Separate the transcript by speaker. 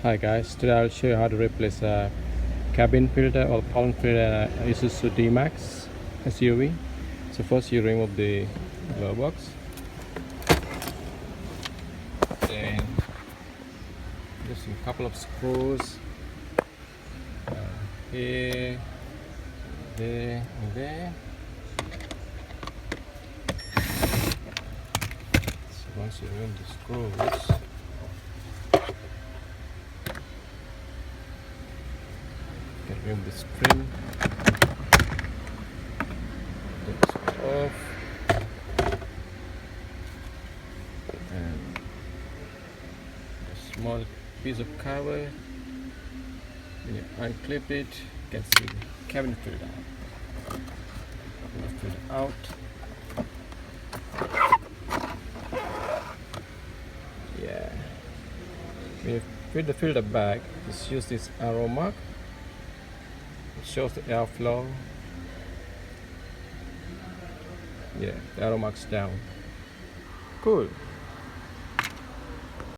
Speaker 1: Hi guys, today I'll show you how to replace a cabin filter or pollen filter in a Isuzu DMax SUV. So first you remove the glove box, then just a couple of screws here, there, and there. So once you remove the screws, you can remove the spring. Take this one off. And a small piece of cover. When you unclip it, you can see the cabin filter out. Yeah. When you fit the filter back, just use this arrow mark. It shows the airflow. Yeah, the arrow marks down. Cool.